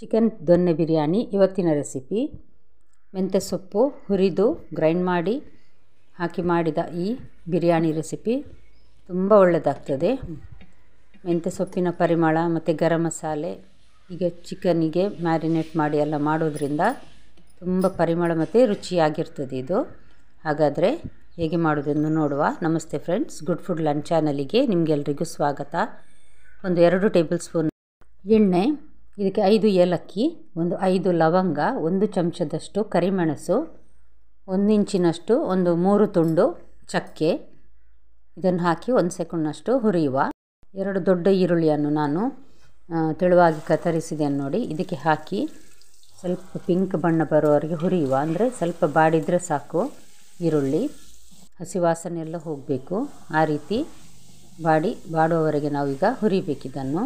Chicken ದೊನ್ನೆ ಬಿರಿಯಾನಿ ಇವತ್ತಿನ recipe. ಮೆಂತ್ಯ ಸೊಪ್ಪು ಹುರಿದು ಗ್ರೈಂಡ್ ಮಾಡಿ ಹಾಕಿ ಮಾಡಿದ ಈ ಬಿರಿಯಾನಿ ರೆಸಿಪಿ ತುಂಬ ಒಳ್ಳೆಯದಾಗ್ತದೆ. ಮೆಂತ್ಯ ಸೊಪ್ಪಿನ ಪರಿಮಳ ಮತ್ತು ಗರಂ ಮಸಾಲೆ ಈಗ ಚಿಕನ್ನಿಗೆ ಮ್ಯಾರಿನೇಟ್ ಮಾಡಿ ಎಲ್ಲ ಮಾಡೋದ್ರಿಂದ ತುಂಬ ಪರಿಮಳ ಮತ್ತು ರುಚಿಯಾಗಿರ್ತದೆ ಇದು. ಹಾಗಾದರೆ ಹೇಗೆ ಮಾಡೋದನ್ನು ನೋಡುವ. ನಮಸ್ತೆ ಫ್ರೆಂಡ್ಸ್, ಗುಡ್ ಫುಡ್ ಲಂಚ್ ಚಾನಲಿಗೆ ನಿಮಗೆಲ್ರಿಗೂ ಸ್ವಾಗತ. ಒಂದು 2 ಟೇಬಲ್ ಸ್ಪೂನ್ ಎಣ್ಣೆ, ಇದಕ್ಕೆ 5 ಏಲಕ್ಕಿ, ಒಂದು 5 ಲವಂಗ, 1 ಚಮಚದಷ್ಟು ಕರಿಮೆಣಸು, 1 ಇಂಚಿನಷ್ಟು ಒಂದು 3 ತುಂಡು ಚಕ್ಕೆ, ಇದನ್ನು ಹಾಕಿ 1 ಸೆಕೆಂಡ್ನಷ್ಟು ಹುರಿಯುವ. 2 ದೊಡ್ಡ ಈರುಳ್ಳಿಯನ್ನು ನಾನು ತೆಳುವಾಗಿ ಕತ್ತರಿಸಿದೆ ನೋಡಿ. ಇದಕ್ಕೆ ಹಾಕಿ ಸ್ವಲ್ಪ ಪಿಂಕ್ ಬಣ್ಣ ಬರೋವರೆಗೆ ಹುರಿಯುವ. ಅಂದರೆ ಸ್ವಲ್ಪ ಬಾಡಿದರೆ ಸಾಕು, ಈರುಳ್ಳಿ ಹಸಿ ವಾಸನೆ ಎಲ್ಲ ಹೋಗಬೇಕು. ಆ ರೀತಿ ಬಾಡುವವರೆಗೆ ನಾವೀಗ ಹುರಿಬೇಕಿದನ್ನು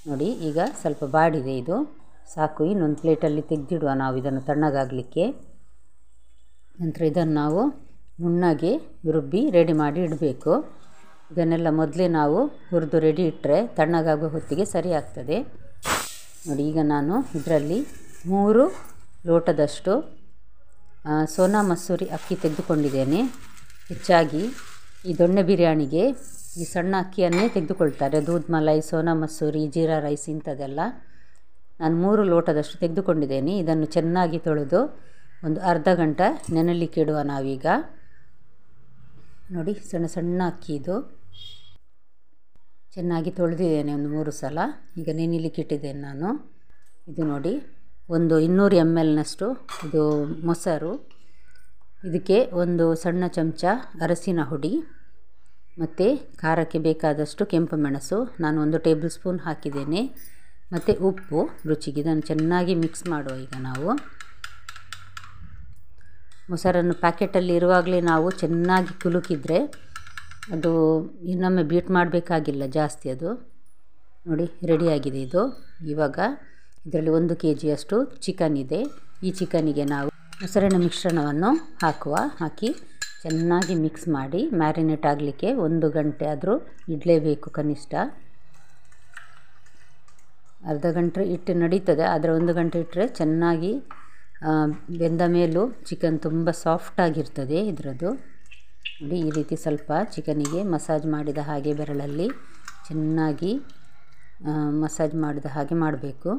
ನೋಡಿ. ಈಗ ಸ್ವಲ್ಪ ಬಾಡಿದೆ, ಇದು ಸಾಕು. ಇನ್ನೊಂದು ಪ್ಲೇಟಲ್ಲಿ ತೆಗೆದಿಡುವ ನಾವು ಇದನ್ನು ತಣ್ಣಗಾಗಲಿಕ್ಕೆ. ನಂತರ ಇದನ್ನು ನಾವು ನುಣ್ಣಗೆ ರುಬ್ಬಿ ರೆಡಿ ಮಾಡಿ ಇಡಬೇಕು. ಇದನ್ನೆಲ್ಲ ಮೊದಲೇ ನಾವು ಹುರಿದು ರೆಡಿ ಇಟ್ಟರೆ ತಣ್ಣಗಾಗೋ ಹೊತ್ತಿಗೆ ಸರಿ ಆಗ್ತದೆ ನೋಡಿ. ಈಗ ನಾನು ಇದರಲ್ಲಿ 3 ಲೋಟದಷ್ಟು ಸೋನಾ ಮಸೂರಿ ಅಕ್ಕಿ ತೆಗೆದುಕೊಂಡಿದ್ದೇನೆ. ಹೆಚ್ಚಾಗಿ ಈ ದೊಣ್ಣೆ ಬಿರಿಯಾನಿಗೆ ಈ ಸಣ್ಣ ಅಕ್ಕಿಯನ್ನೇ ತೆಗೆದುಕೊಳ್ತಾರೆ. ದೂದ್ ಮಲೈ, ಸೋನಾ ಮಸೂರಿ, ಜೀರಾ ರೈಸ್ ಇಂಥದ್ದೆಲ್ಲ. ನಾನು 3 ಲೋಟದಷ್ಟು ತೆಗೆದುಕೊಂಡಿದ್ದೇನೆ. ಇದನ್ನು ಚೆನ್ನಾಗಿ ತೊಳೆದು ಒಂದು ಅರ್ಧ ಗಂಟೆ ನೆನೆಲಿಕ್ಕೆ ಇಡುವ ನಾವೀಗ ನೋಡಿ. ಸಣ್ಣ ಸಣ್ಣ ಅಕ್ಕಿ ಇದು ಚೆನ್ನಾಗಿ ತೊಳೆದಿದ್ದೇನೆ ಒಂದು 3 ಸಲ. ಈಗ ನೆನೆಲಿಕ್ಕೆ ಇಟ್ಟಿದ್ದೇನೆ ನಾನು. ಇದು ನೋಡಿ, ಒಂದು 200 ml ಇದು ಮೊಸರು, ಇದಕ್ಕೆ ಒಂದು ಸಣ್ಣ ಚಮಚ ಅರಸಿನ ಹುಡಿ ಮತ್ತು ಖಾರಕ್ಕೆ ಬೇಕಾದಷ್ಟು ಕೆಂಪು ಮೆಣಸು ನಾನು 1 ಟೇಬಲ್ ಸ್ಪೂನ್ ಹಾಕಿದ್ದೇನೆ, ಮತ್ತು ಉಪ್ಪು ರುಚಿಗೆ. ಇದನ್ನು ಚೆನ್ನಾಗಿ ಮಿಕ್ಸ್ ಮಾಡುವ. ಈಗ ನಾವು ಮೊಸರನ್ನು ಪ್ಯಾಕೆಟಲ್ಲಿ ಇರುವಾಗಲೇ ನಾವು ಚೆನ್ನಾಗಿ ಕುಲುಕಿದರೆ ಅದು ಇನ್ನೊಮ್ಮೆ ಬೀಟ್ ಮಾಡಬೇಕಾಗಿಲ್ಲ ಜಾಸ್ತಿ. ಅದು ನೋಡಿ ರೆಡಿಯಾಗಿದೆ ಇದು. ಇವಾಗ ಇದರಲ್ಲಿ 1 kg ಚಿಕನ್ ಇದೆ. ಈ ಚಿಕನಿಗೆ ನಾವು ಮೊಸರಿನ ಮಿಶ್ರಣವನ್ನು ಹಾಕಿ ಚೆನ್ನಾಗಿ ಮಿಕ್ಸ್ ಮಾಡಿ ಮ್ಯಾರಿನೇಟ್ ಆಗಲಿಕ್ಕೆ 1 ಗಂಟೆ ಆದರೂ ಇಡಲೇಬೇಕು ಕನಿಷ್ಠ. ಅರ್ಧ ಗಂಟೆ ಇಟ್ಟು ನಡೀತದೆ, ಆದರೆ 1 ಗಂಟೆ ಇಟ್ಟರೆ ಚೆನ್ನಾಗಿ ಬೆಂದ ಮೇಲೂ ಚಿಕನ್ ತುಂಬ ಸಾಫ್ಟಾಗಿರ್ತದೆ ಇದರದ್ದು ನೋಡಿ. ಈ ರೀತಿ ಸ್ವಲ್ಪ ಚಿಕನಿಗೆ ಮಸಾಜ್ ಮಾಡಿದ ಹಾಗೆ ಬೆರಳಲ್ಲಿ ಚೆನ್ನಾಗಿ ಮಸಾಜ್ ಮಾಡಿದ ಹಾಗೆ ಮಾಡಬೇಕು.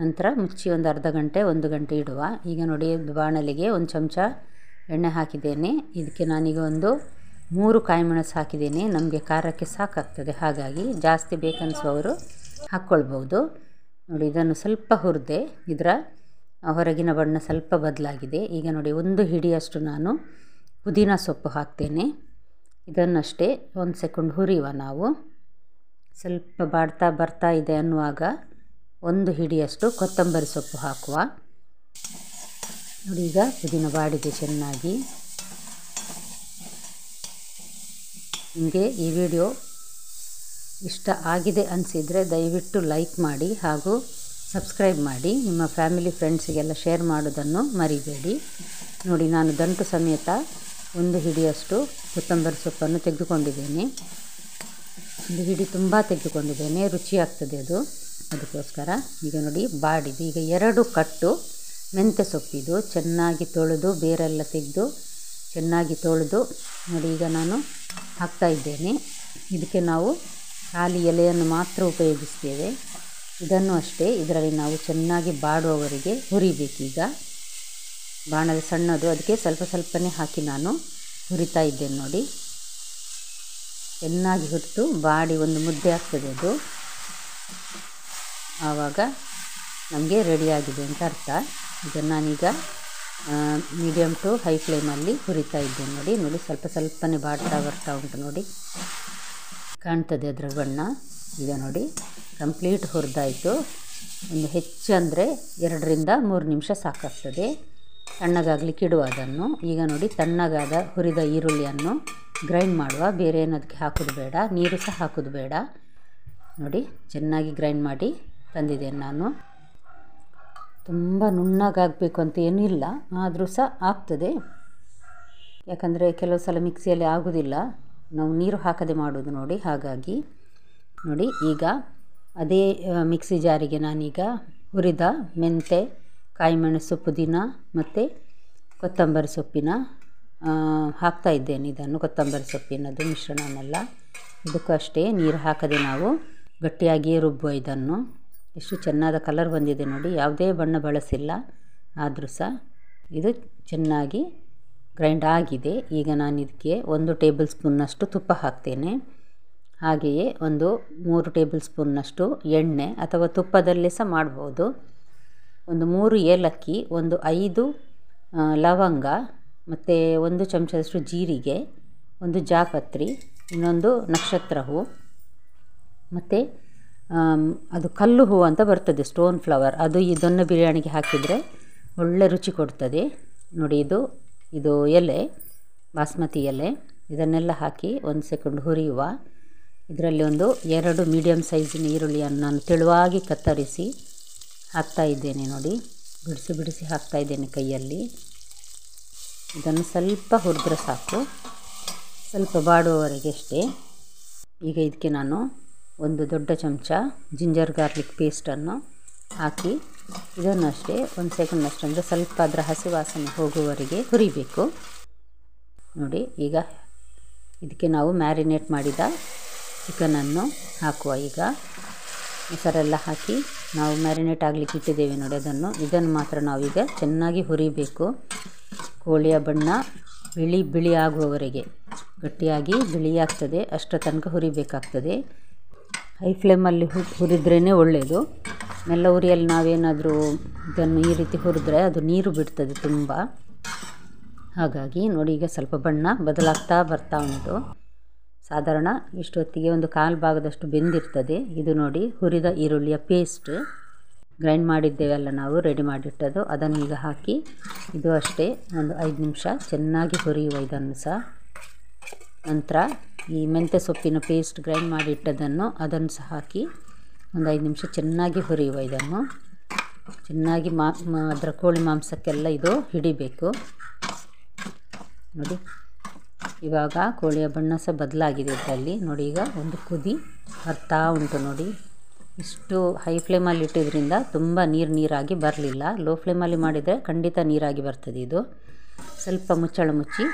ನಂತರ ಮುಚ್ಚಿ ಒಂದು ಅರ್ಧ ಗಂಟೆ 1 ಗಂಟೆ ಇಡುವ. ಈಗ ನೋಡಿ, ಬಾಣಲೆಗೆ 1 ಚಮಚ ಎಣ್ಣೆ ಹಾಕಿದ್ದೇನೆ. ಇದಕ್ಕೆ ನಾನೀಗ ಒಂದು 3 ಕಾಯಿಮೆಣಸು ಹಾಕಿದ್ದೇನೆ. ನಮಗೆ ಖಾರಕ್ಕೆ ಸಾಕಾಗ್ತದೆ, ಹಾಗಾಗಿ ಜಾಸ್ತಿ ಬೇಕನ್ನಿಸುವವರು ಹಾಕ್ಕೊಳ್ಬೋದು ನೋಡಿ. ಇದನ್ನು ಸ್ವಲ್ಪ ಹುರಿದೆ, ಇದರ ಹೊರಗಿನ ಬಣ್ಣ ಸ್ವಲ್ಪ ಬದಲಾಗಿದೆ. ಈಗ ನೋಡಿ, 1 ಹಿಡಿಯಷ್ಟು ನಾನು ಪುದೀನ ಸೊಪ್ಪು ಹಾಕ್ತೇನೆ. ಇದನ್ನಷ್ಟೇ 1 ಸೆಕೆಂಡ್ ಹುರಿಯುವ ನಾವು. ಸ್ವಲ್ಪ ಬರ್ತಾ ಇದೆ ಅನ್ನುವಾಗ 1 ಹಿಡಿಯಷ್ಟು ಕೊತ್ತಂಬರಿ ಸೊಪ್ಪು ಹಾಕುವ ನೋಡಿ. ಈಗ ಪುದೀನ ಬಾಡಿದೆ ಚೆನ್ನಾಗಿ. ನಿಮಗೆ ಈ ವಿಡಿಯೋ ಇಷ್ಟ ಆಗಿದೆ ಅನಿಸಿದರೆ ದಯವಿಟ್ಟು ಲೈಕ್ ಮಾಡಿ ಹಾಗೂ ಸಬ್ಸ್ಕ್ರೈಬ್ ಮಾಡಿ. ನಿಮ್ಮ ಫ್ಯಾಮಿಲಿ ಫ್ರೆಂಡ್ಸಿಗೆಲ್ಲ ಶೇರ್ ಮಾಡೋದನ್ನು ಮರಿಬೇಡಿ ನೋಡಿ. ನಾನು ದಂಟು ಸಮೇತ 1 ಹಿಡಿಯಷ್ಟು ಕೊತ್ತಂಬರಿ ಸೊಪ್ಪನ್ನು ತೆಗೆದುಕೊಂಡಿದ್ದೇನೆ. 1 ಹಿಡಿ ತುಂಬ ತೆಗೆದುಕೊಂಡಿದ್ದೇನೆ, ರುಚಿಯಾಗ್ತದೆ ಅದು, ಅದಕ್ಕೋಸ್ಕರ. ಈಗ ನೋಡಿ ಬಾಡಿದೆ. ಈಗ 2 ಕಟ್ಟು ಮೆಂತ್ಯ ಸೊಪ್ಪಿದು ಚೆನ್ನಾಗಿ ತೊಳೆದು ಬೇರೆಲ್ಲ ತೆಗೆದು ಚೆನ್ನಾಗಿ ತೊಳೆದು ನೋಡಿ. ಈಗ ನಾನು ಹಾಕ್ತಾಯಿದ್ದೇನೆ. ಇದಕ್ಕೆ ನಾವು ಖಾಲಿ ಎಲೆಯನ್ನು ಮಾತ್ರ ಉಪಯೋಗಿಸ್ತೇವೆ. ಇದನ್ನು ಅಷ್ಟೇ ಇದರಲ್ಲಿ ನಾವು ಚೆನ್ನಾಗಿ ಬಾಡುವವರೆಗೆ ಹುರಿಬೇಕೀಗ. ಬಾಣಲೆ ಸಣ್ಣದು, ಅದಕ್ಕೆ ಸ್ವಲ್ಪ ಸ್ವಲ್ಪನೇ ಹಾಕಿ ನಾನು ಹುರಿತಾ ಇದ್ದೇನೆ ನೋಡಿ. ಚೆನ್ನಾಗಿ ಹುರಿದು ಬಾಡಿ ಒಂದು ಮುದ್ದೆ ಆಗ್ತದೆ ಅದು. ಆವಾಗ ನಮಗೆ ರೆಡಿಯಾಗಿದೆ ಅಂತ ಅರ್ಥ. ಇದನ್ನು ನಾನೀಗ ಮೀಡಿಯಮ್ ಟು ಹೈ ಫ್ಲೇಮಲ್ಲಿ ಹುರಿತಾ ಇದ್ದೇನೆ ನೋಡಿ. ಸ್ವಲ್ಪ ಸ್ವಲ್ಪನೇ ಬರ್ತಾ ಉಂಟು ನೋಡಿ, ಕಾಣ್ತದೆ ಅದರ ಬಣ್ಣ. ಈಗ ನೋಡಿ ಕಂಪ್ಲೀಟ್ ಹುರಿದಾಯಿತು. ಒಂದು ಹೆಚ್ಚು ಅಂದರೆ 2 ರಿಂದ 3 ನಿಮಿಷ ಸಾಕಾಗ್ತದೆ ತಣ್ಣಗಾಗಲಿಕ್ಕೆ ಇಡುವ ಅದನ್ನು. ಈಗ ನೋಡಿ ತಣ್ಣಗಾದ ಹುರಿದ ಈರುಳ್ಳಿಯನ್ನು ಗ್ರೈಂಡ್ ಮಾಡುವ. ಬೇರೆ ಏನದಕ್ಕೆ ಹಾಕೋದು ಬೇಡ, ನೀರು ಸಹ ಹಾಕೋದು ಬೇಡ ನೋಡಿ. ಚೆನ್ನಾಗಿ ಗ್ರೈಂಡ್ ಮಾಡಿ ತಂದಿದ್ದೇನೆ ನಾನು. ತುಂಬ ನುಣ್ಣಗಾಗಬೇಕು ಅಂತ ಏನೂ ಇಲ್ಲ, ಆದರೂ ಸಹ ಆಗ್ತದೆ. ಯಾಕಂದರೆ ಕೆಲವು ಸಲ ಮಿಕ್ಸಿಯಲ್ಲಿ ಆಗೋದಿಲ್ಲ, ನಾವು ನೀರು ಹಾಕದೆ ಮಾಡೋದು ನೋಡಿ. ಹಾಗಾಗಿ ನೋಡಿ, ಈಗ ಅದೇ ಮಿಕ್ಸಿ ಜಾರಿಗೆ ನಾನೀಗ ಹುರಿದ ಮೆಂತೆ, ಕಾಯಿಮೆಣಸು, ಪುದೀನ ಮತ್ತು ಕೊತ್ತಂಬರಿ ಸೊಪ್ಪಿನ ಹಾಕ್ತಾಯಿದ್ದೇನೆ. ಇದನ್ನು ಕೊತ್ತಂಬರಿ ಸೊಪ್ಪಿನದು ಮಿಶ್ರಣನೆಲ್ಲ ಇದಕ್ಕೂ ಅಷ್ಟೇ ನೀರು ಹಾಕದೆ ನಾವು ಗಟ್ಟಿಯಾಗಿಯೇ ರುಬ್ಬುವ. ಇದನ್ನು ಎಷ್ಟು ಚೆನ್ನಾದ ಕಲರ್ ಬಂದಿದೆ ನೋಡಿ, ಯಾವುದೇ ಬಣ್ಣ ಬಳಸಿಲ್ಲ. ಆದರೂ ಸಹ ಇದು ಚೆನ್ನಾಗಿ ಗ್ರೈಂಡ್ ಆಗಿದೆ. ಈಗ ನಾನು ಇದಕ್ಕೆ 1 ಟೇಬಲ್ ಸ್ಪೂನ್ನಷ್ಟು ತುಪ್ಪ ಹಾಕ್ತೇನೆ. ಹಾಗೆಯೇ ಒಂದು 3 ಟೇಬಲ್ ಸ್ಪೂನ್ನಷ್ಟು ಎಣ್ಣೆ ಅಥವಾ ತುಪ್ಪದಲ್ಲೇ ಸಹ ಮಾಡ್ಬೋದು. ಒಂದು 3 ಏಲಕ್ಕಿ, ಒಂದು 5 ಲವಂಗ ಮತ್ತು 1 ಚಮಚದಷ್ಟು ಜೀರಿಗೆ, ಒಂದು ಜಾಪತ್ರೆ, ಇನ್ನೊಂದು ನಕ್ಷತ್ರ ಹೂವು ಮತ್ತು ಅದು ಕಲ್ಲು ಹೂವು ಅಂತ ಬರ್ತದೆ, ಸ್ಟೋನ್ ಫ್ಲವರ್. ಅದು ಈ ದೊನ್ನೆ ಬಿರಿಯಾನಿಗೆ ಹಾಕಿದರೆ ಒಳ್ಳೆ ರುಚಿ ಕೊಡ್ತದೆ ನೋಡಿ. ಇದು ಎಲೆ, ಬಾಸ್ಮತಿ ಎಲೆ. ಇದನ್ನೆಲ್ಲ ಹಾಕಿ 1 ಸೆಕೆಂಡ್ ಹುರಿಯುವ. ಇದರಲ್ಲಿ ಒಂದು 2 ಮೀಡಿಯಮ್ ಸೈಜಿನ ಈರುಳ್ಳಿಯನ್ನು ನಾನು ತೆಳುವಾಗಿ ಕತ್ತರಿಸಿ ಹಾಕ್ತಾಯಿದ್ದೇನೆ ನೋಡಿ. ಬಿಡಿಸಿ ಬಿಡಿಸಿ ಹಾಕ್ತಾಯಿದ್ದೇನೆ ಕೈಯಲ್ಲಿ. ಇದನ್ನು ಸ್ವಲ್ಪ ಹುರಿದ್ರೆ ಸಾಕು, ಸ್ವಲ್ಪ ಬಾಡುವವರೆಗೆ ಅಷ್ಟೇ. ಈಗ ಇದಕ್ಕೆ ನಾನು 1 ದೊಡ್ಡ ಚಮಚ ಜಿಂಜರ್ ಗಾರ್ಲಿಕ್ ಪೇಸ್ಟನ್ನು ಹಾಕಿ ಇದನ್ನು ಅಷ್ಟೇ 1 ಸೆಕೆಂಡ್ ಅಷ್ಟು, ಅಂದರೆ ಸ್ವಲ್ಪ ಅದರ ಹಸಿ ವಾಸನೆ ಹೋಗುವವರೆಗೆ ಹುರಿಬೇಕು ನೋಡಿ. ಈಗ ಇದಕ್ಕೆ ನಾವು ಮ್ಯಾರಿನೇಟ್ ಮಾಡಿದ ಚಿಕನನ್ನು ಹಾಕುವ. ಈಗ ಮೊಸರೆಲ್ಲ ಹಾಕಿ ನಾವು ಮ್ಯಾರಿನೇಟ್ ಆಗಲಿಕ್ಕೆ ಇಟ್ಟಿದ್ದೇವೆ ನೋಡಿ, ಇದನ್ನು ಮಾತ್ರ ನಾವೀಗ ಚೆನ್ನಾಗಿ ಹುರಿಬೇಕು. ಕೋಳಿಯ ಬಣ್ಣ ಬಿಳಿ ಆಗುವವರೆಗೆ, ಗಟ್ಟಿಯಾಗಿ ಬಿಳಿಯಾಗ್ತದೆ ಅಷ್ಟರ ತನಕ ಹುರಿಬೇಕಾಗ್ತದೆ. ಹೈ ಫ್ಲೇಮಲ್ಲಿ ಹುರಿದ್ರೇ ಒಳ್ಳೆಯದು. ಮೆಲ್ಲ ಉರಿಯಲ್ಲಿ ನಾವೇನಾದರೂ ಇದನ್ನು ಈ ರೀತಿ ಹುರಿದ್ರೆ ಅದು ನೀರು ಬಿಡ್ತದೆ ತುಂಬ. ಹಾಗಾಗಿ ನೋಡಿ, ಈಗ ಸ್ವಲ್ಪ ಬಣ್ಣ ಬದಲಾಗ್ತಾ ಬರ್ತಾ ಉಂಟು. ಸಾಧಾರಣ ಇಷ್ಟೊತ್ತಿಗೆ ಒಂದು 1/4 ಭಾಗದಷ್ಟು ಬೆಂದಿರ್ತದೆ. ಇದು ನೋಡಿ, ಹುರಿದ ಈರುಳ್ಳಿಯ ಪೇಸ್ಟ್ ಗ್ರೈಂಡ್ ಮಾಡಿದ್ದೇವೆಲ್ಲ ನಾವು ರೆಡಿ ಮಾಡಿಟ್ಟದ್ದು, ಅದನ್ನು ಈಗ ಹಾಕಿ ಇದು ಅಷ್ಟೇ ಒಂದು 5 ನಿಮಿಷ ಚೆನ್ನಾಗಿ ಹುರಿಯುವ. ಇದನ್ನು ಸಹ ನಂತರ ಈ ಮೆಂತ್ಯ ಸೊಪ್ಪಿನ ಪೇಸ್ಟ್ ಗ್ರೈಂಡ್ ಮಾಡಿಟ್ಟದನ್ನು ಅದನ್ನು ಸಹ ಹಾಕಿ ಒಂದು 5 ನಿಮಿಷ ಚೆನ್ನಾಗಿ ಹುರಿಯುವ. ಇದನ್ನು ಚೆನ್ನಾಗಿ ಅದರ ಕೋಳಿ ಮಾಂಸಕ್ಕೆಲ್ಲ ಇದು ಹಿಡಿಬೇಕು ನೋಡಿ. ಇವಾಗ ಕೋಳಿಯ ಬಣ್ಣ ಸಹ ಬದಲಾಗಿದೆ ಇದರಲ್ಲಿ ನೋಡಿ. ಈಗ ಒಂದು ಕುದಿ ಬರ್ತಾ ಉಂಟು ನೋಡಿ. ಇಷ್ಟು ಹೈ ಫ್ಲೇಮಲ್ಲಿ ಇಟ್ಟಿದ್ರಿಂದ ತುಂಬ ನೀರಾಗಿ ಬರಲಿಲ್ಲ. ಲೋ ಫ್ಲೇಮಲ್ಲಿ ಮಾಡಿದರೆ ಖಂಡಿತ ನೀರಾಗಿ ಬರ್ತದೆ. ಇದು ಸ್ವಲ್ಪ ಮುಚ್ಚಳ ಮುಚ್ಚಿ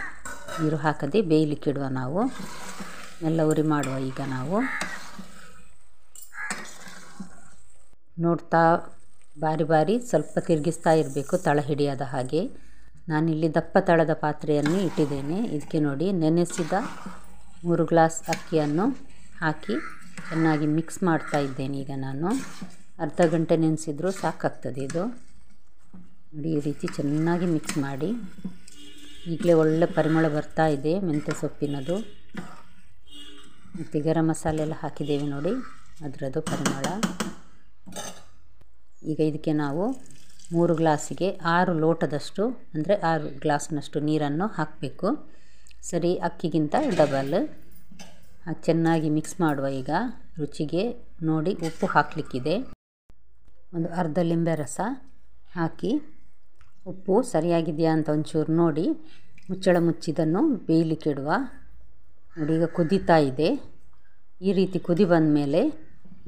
ನೀರು ಹಾಕದೆ ಬೇಯಲಿಕ್ಕಿಡುವ. ನಾವು ಎಲ್ಲ ಉರಿ ಮಾಡುವ. ಈಗ ನಾವು ನೋಡ್ತಾ ಬಾರಿ ಸ್ವಲ್ಪ ತಿರುಗಿಸ್ತಾ ಇರಬೇಕು, ತಳ ಹಿಡಿಯದ ಹಾಗೆ. ನಾನಿಲ್ಲಿ ದಪ್ಪ ತಳದ ಪಾತ್ರೆಯನ್ನು ಇಟ್ಟಿದ್ದೇನೆ. ಇದಕ್ಕೆ ನೋಡಿ, ನೆನೆಸಿದ 3 ಗ್ಲಾಸ್ ಅಕ್ಕಿಯನ್ನು ಹಾಕಿ ಚೆನ್ನಾಗಿ ಮಿಕ್ಸ್ ಮಾಡ್ತಾ ಇದ್ದೇನೆ. ಈಗ ನಾನು ಅರ್ಧ ಗಂಟೆ ನೆನೆಸಿದ್ರು ಸಾಕಾಗ್ತದೆ ಇದು ನೋಡಿ. ಈ ರೀತಿ ಚೆನ್ನಾಗಿ ಮಿಕ್ಸ್ ಮಾಡಿ. ಈಗಲೇ ಒಳ್ಳೆ ಪರಿಮಳ ಬರ್ತಾ ಇದೆ ಮೆಂತ್ಯ ಸೊಪ್ಪಿನದು, ಮತ್ತು ಗರಂ ಮಸಾಲೆ ಎಲ್ಲ ಹಾಕಿದ್ದೇವೆ ನೋಡಿ, ಅದರದ್ದು ಪರಿಮಳ. ಈಗ ಇದಕ್ಕೆ ನಾವು 3 ಗ್ಲಾಸಿಗೆ 6 ಲೋಟದಷ್ಟು, ಅಂದರೆ 6 ಗ್ಲಾಸ್ನಷ್ಟು ನೀರನ್ನು ಹಾಕಬೇಕು. ಸರಿ, ಅಕ್ಕಿಗಿಂತ ಡಬಲ್. ಚೆನ್ನಾಗಿ ಮಿಕ್ಸ್ ಮಾಡುವ. ಈಗ ರುಚಿಗೆ ನೋಡಿ ಉಪ್ಪು ಹಾಕಲಿಕ್ಕಿದೆ. ಒಂದು ಅರ್ಧ ಲಿಂಬೆ ರಸ ಹಾಕಿ ಉಪ್ಪು ಸರಿಯಾಗಿದೆಯಾ ಅಂತ ಒಂಚೂರು ನೋಡಿ ಮುಚ್ಚಳ ಮುಚ್ಚಿದನ್ನು ಬೇಯಲಿಕ್ಕಿಡುವ ನೋಡಿ. ಈಗ ಕುದೀತಾ ಇದೆ. ಈ ರೀತಿ ಕುದಿ ಬಂದ ಮೇಲೆ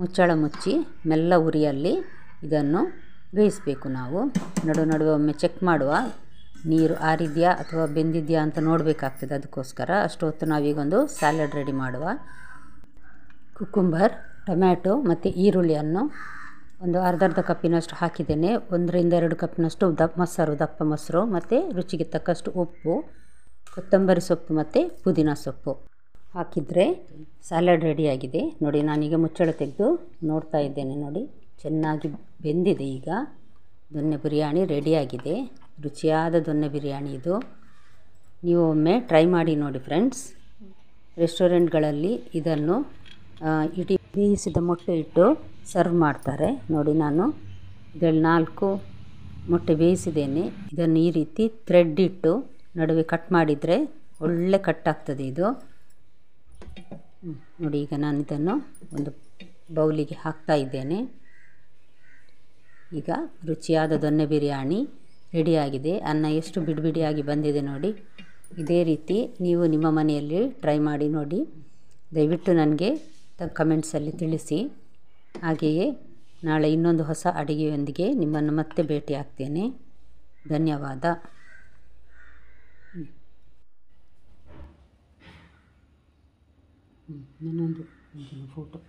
ಮುಚ್ಚಳ ಮುಚ್ಚಿ ಮೆಲ್ಲ ಉರಿಯಲ್ಲಿ ಇದನ್ನು ಬೇಯಿಸಬೇಕು. ನಾವು ನಡುವೆ ಒಮ್ಮೆ ಚೆಕ್ ಮಾಡುವ, ನೀರು ಆರಿದೆಯಾ ಅಥವಾ ಬೆಂದಿದೆಯಾ ಅಂತ ನೋಡಬೇಕಾಗ್ತದೆ. ಅದಕ್ಕೋಸ್ಕರ ಅಷ್ಟು ಹೊತ್ತು ನಾವೀಗೊಂದು ಸ್ಯಾಲಡ್ ರೆಡಿ ಮಾಡುವ. ಕುಕ್ಕುಂಬರ್, ಟೊಮ್ಯಾಟೊ ಮತ್ತು ಈರುಳ್ಳಿಯನ್ನು ಒಂದು ಅರ್ಧ ಕಪ್ಪಿನಷ್ಟು ಹಾಕಿದ್ದೇನೆ. 1-2 ಕಪ್ನಷ್ಟು ದಪ್ಪ ಮೊಸರು ಮತ್ತು ರುಚಿಗೆ ತಕ್ಕಷ್ಟು ಉಪ್ಪು, ಕೊತ್ತಂಬರಿ ಸೊಪ್ಪು ಮತ್ತು ಪುದೀನ ಸೊಪ್ಪು ಹಾಕಿದರೆ ಸ್ಯಾಲಡ್ ರೆಡಿಯಾಗಿದೆ ನೋಡಿ. ನಾನೀಗ ಮುಚ್ಚಳ ತೆಗೆದು ನೋಡ್ತಾ ಇದ್ದೇನೆ ನೋಡಿ, ಚೆನ್ನಾಗಿ ಬೆಂದಿದೆ. ಈಗ ದೊನ್ನೆ ಬಿರಿಯಾನಿ ರೆಡಿಯಾಗಿದೆ. ರುಚಿಯಾದ ದೊನ್ನೆ ಬಿರಿಯಾನಿ ಇದು. ನೀವು ಒಮ್ಮೆ ಟ್ರೈ ಮಾಡಿ ನೋಡಿ ಫ್ರೆಂಡ್ಸ್. ರೆಸ್ಟೋರೆಂಟ್ಗಳಲ್ಲಿ ಇದನ್ನು ಇಡೀ ಬೇಯಿಸಿದ ಮೊಟ್ಟೆ ಇಟ್ಟು ಸರ್ವ್ ಮಾಡ್ತಾರೆ ನೋಡಿ. ನಾನು ಇದರಲ್ಲಿ 4 ಮೊಟ್ಟೆ ಬೇಯಿಸಿದ್ದೇನೆ. ಇದನ್ನು ಈ ರೀತಿ ಥ್ರೆಡ್ ಇಟ್ಟು ನಡುವೆ ಕಟ್ ಮಾಡಿದರೆ ಒಳ್ಳೆ ಕಟ್ಟಾಗ್ತದೆ ಇದು ನೋಡಿ. ಈಗ ನಾನು ಇದನ್ನು ಒಂದು ಬೌಲಿಗೆ ಹಾಕ್ತಾ ಇದ್ದೇನೆ. ಈಗ ರುಚಿಯಾದ ದೊನ್ನೆ ಬಿರಿಯಾನಿ ರೆಡಿಯಾಗಿದೆ. ಅನ್ನ ಎಷ್ಟು ಬಿಡಿಯಾಗಿ ಬಂದಿದೆ ನೋಡಿ. ಇದೇ ರೀತಿ ನೀವು ನಿಮ್ಮ ಮನೆಯಲ್ಲಿ ಟ್ರೈ ಮಾಡಿ ನೋಡಿ. ದಯವಿಟ್ಟು ನನಗೆ ಕಮೆಂಟ್ಸಲ್ಲಿ ತಿಳಿಸಿ. ಹಾಗೆಯೇ ನಾಳೆ ಇನ್ನೊಂದು ಹೊಸ ಅಡುಗೆಯೊಂದಿಗೆ ನಿಮ್ಮನ್ನು ಮತ್ತೆ ಭೇಟಿ ಆಗ್ತೇನೆ. ಧನ್ಯವಾದ. ಇನ್ನೊಂದು ಫೋಟೋ.